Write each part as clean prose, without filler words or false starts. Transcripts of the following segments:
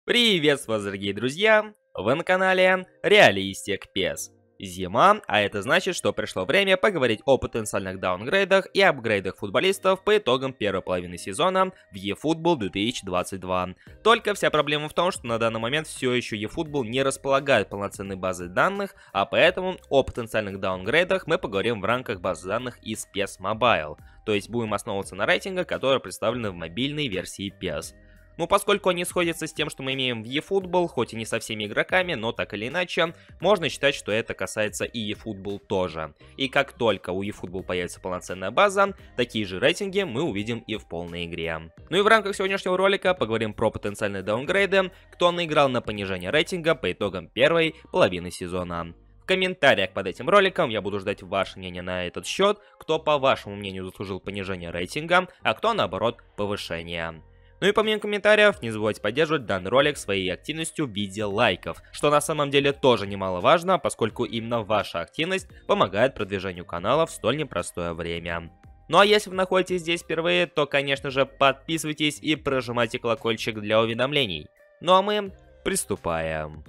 Приветствую вас, дорогие друзья! Вы на канале Реалистик PES. Зима, а это значит, что пришло время поговорить о потенциальных даунгрейдах и апгрейдах футболистов по итогам первой половины сезона в eFootball 2022. Только вся проблема в том, что на данный момент все еще eFootball не располагает полноценной базой данных, а поэтому о потенциальных даунгрейдах мы поговорим в рамках базы данных из PES Mobile, то есть будем основываться на рейтингах, которые представлены в мобильной версии PES. Ну, поскольку они сходятся с тем, что мы имеем в eFootball, хоть и не со всеми игроками, но так или иначе, можно считать, что это касается и eFootball тоже. И как только у eFootball появится полноценная база, такие же рейтинги мы увидим и в полной игре. Ну и в рамках сегодняшнего ролика поговорим про потенциальные даунгрейды, кто наиграл на понижение рейтинга по итогам первой половины сезона. В комментариях под этим роликом я буду ждать ваше мнение на этот счет, кто по вашему мнению заслужил понижение рейтинга, а кто наоборот повышение. Ну и помимо комментариев, не забывайте поддерживать данный ролик своей активностью в виде лайков, что на самом деле тоже немаловажно, поскольку именно ваша активность помогает продвижению канала в столь непростое время. Ну а если вы находитесь здесь впервые, то конечно же подписывайтесь и прожимайте колокольчик для уведомлений. Ну а мы приступаем.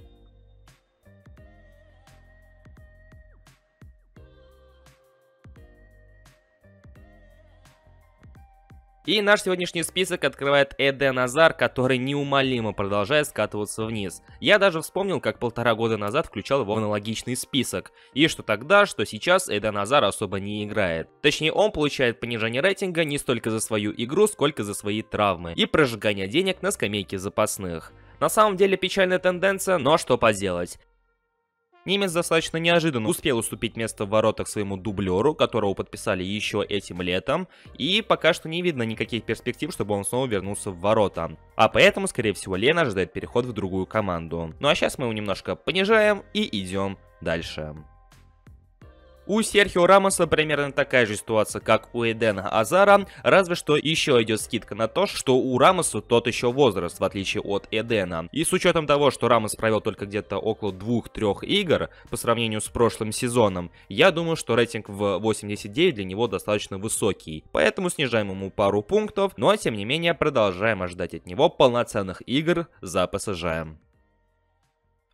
И наш сегодняшний список открывает Эден Азар, который неумолимо продолжает скатываться вниз. Я даже вспомнил, как 1,5 года назад включал его в аналогичный список. И что тогда, что сейчас Эден Азар особо не играет. Точнее, он получает понижение рейтинга не столько за свою игру, сколько за свои травмы и прожигание денег на скамейке запасных. На самом деле печальная тенденция, но что поделать. Немец достаточно неожиданно успел уступить место в воротах своему дублеру, которого подписали еще этим летом, и пока что не видно никаких перспектив, чтобы он снова вернулся в ворота. А поэтому, скорее всего, Лена ожидает переход в другую команду. Ну а сейчас мы его немножко понижаем и идем дальше. У Серхио Рамоса примерно такая же ситуация, как у Эдена Азара, разве что еще идет скидка на то, что у Рамоса тот еще возраст, в отличие от Эдена. И с учетом того, что Рамос провел только где-то около 2-3 игр по сравнению с прошлым сезоном, я думаю, что рейтинг в 89 для него достаточно высокий. Поэтому снижаем ему пару пунктов, но тем не менее продолжаем ожидать от него полноценных игр за ПСЖ.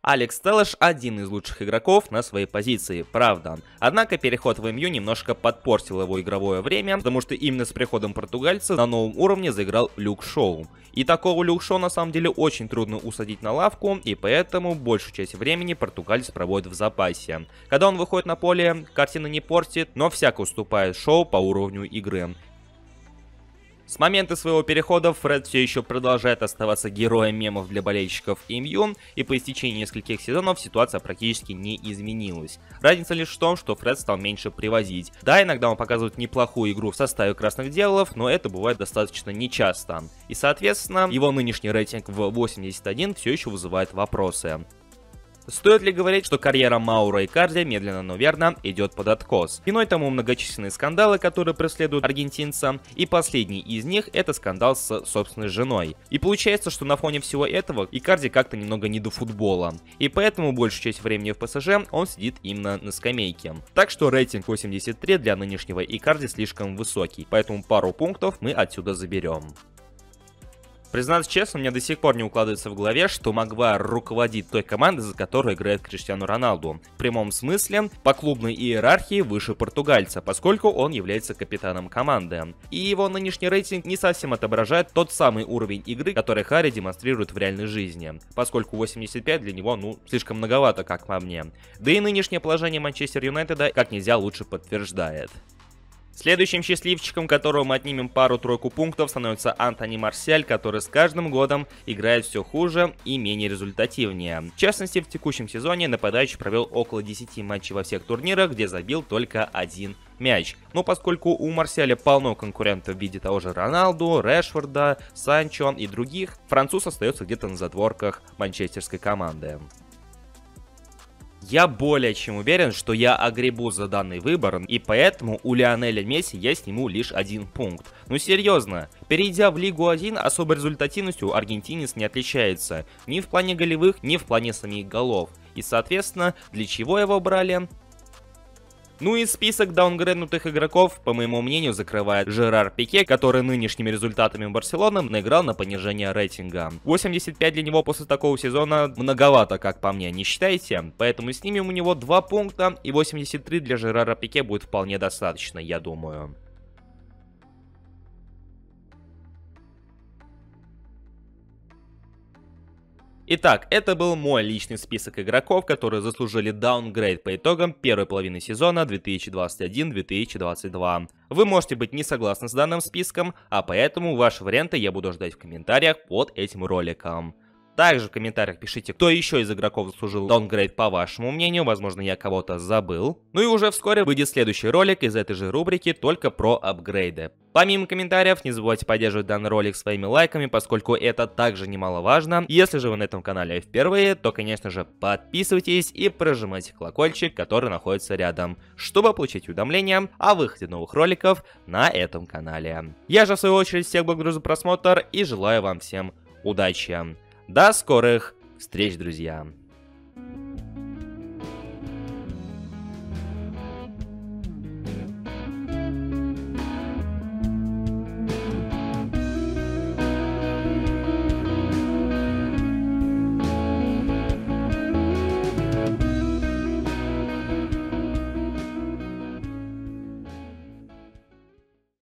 Алекс Телеш один из лучших игроков на своей позиции, правда. Однако переход в МЮ немножко подпортил его игровое время, потому что именно с приходом португальца на новом уровне заиграл Люк Шоу. И такого Люк Шоу на самом деле очень трудно усадить на лавку, и поэтому большую часть времени португалец проводит в запасе. Когда он выходит на поле, картина не портит, но всяко уступает Шоу по уровню игры. С момента своего перехода Фред все еще продолжает оставаться героем мемов для болельщиков МЮ, и по истечении нескольких сезонов ситуация практически не изменилась. Разница лишь в том, что Фред стал меньше привозить. Да, иногда он показывает неплохую игру в составе красных дьяволов, но это бывает достаточно нечасто. И соответственно, его нынешний рейтинг в 81 все еще вызывает вопросы. Стоит ли говорить, что карьера Мауро Икарди медленно, но верно идет под откос? Виной тому многочисленные скандалы, которые преследуют аргентинца, и последний из них это скандал с собственной женой. И получается, что на фоне всего этого Икарди как-то немного не до футбола, и поэтому большую часть времени в ПСЖ он сидит именно на скамейке. Так что рейтинг 83 для нынешнего Икарди слишком высокий, поэтому пару пунктов мы отсюда заберем. Признаться честно, мне до сих пор не укладывается в голове, что Магуайр руководит той командой, за которую играет Криштиану Роналду. В прямом смысле, по клубной иерархии выше португальца, поскольку он является капитаном команды. И его нынешний рейтинг не совсем отображает тот самый уровень игры, который Харри демонстрирует в реальной жизни, поскольку 85 для него, слишком многовато, как по мне. Да и нынешнее положение Манчестер Юнайтеда как нельзя лучше подтверждает. Следующим счастливчиком, которого мы отнимем пару-тройку пунктов, становится Антони Марсиаль, который с каждым годом играет все хуже и менее результативнее. В частности, в текущем сезоне нападающий провел около 10 матчей во всех турнирах, где забил только 1 мяч. Но поскольку у Марсиаля полно конкурентов в виде того же Роналду, Решфорда, Санчо и других, француз остается где-то на задворках манчестерской команды. Я более чем уверен, что я огребу за данный выбор, и поэтому у Лионеля Месси я сниму лишь 1 пункт. Ну серьезно, перейдя в Лигу 1, особой результативностью аргентинец не отличается ни в плане голевых, ни в плане самих голов. И соответственно, для чего его брали? Ну и список даунгрейднутых игроков, по моему мнению, закрывает Жерар Пике, который нынешними результатами в Барселоне наиграл на понижение рейтинга. 85 для него после такого сезона многовато, как по мне, не считаете? Поэтому снимем у него 2 пункта, и 83 для Жерара Пике будет вполне достаточно, я думаю. Итак, это был мой личный список игроков, которые заслужили даунгрейд по итогам первой половины сезона 2021-2022. Вы можете быть не согласны с данным списком, а поэтому ваши варианты я буду ждать в комментариях под этим роликом. Также в комментариях пишите, кто еще из игроков заслужил даунгрейд по вашему мнению, возможно, я кого-то забыл. Ну и уже вскоре выйдет следующий ролик из этой же рубрики, только про апгрейды. Помимо комментариев, не забывайте поддерживать данный ролик своими лайками, поскольку это также немаловажно. Если же вы на этом канале впервые, то, конечно же, подписывайтесь и прожимайте колокольчик, который находится рядом, чтобы получить уведомления о выходе новых роликов на этом канале. Я же, в свою очередь, всех благодарю за просмотр и желаю вам всем удачи. До скорых встреч, друзья!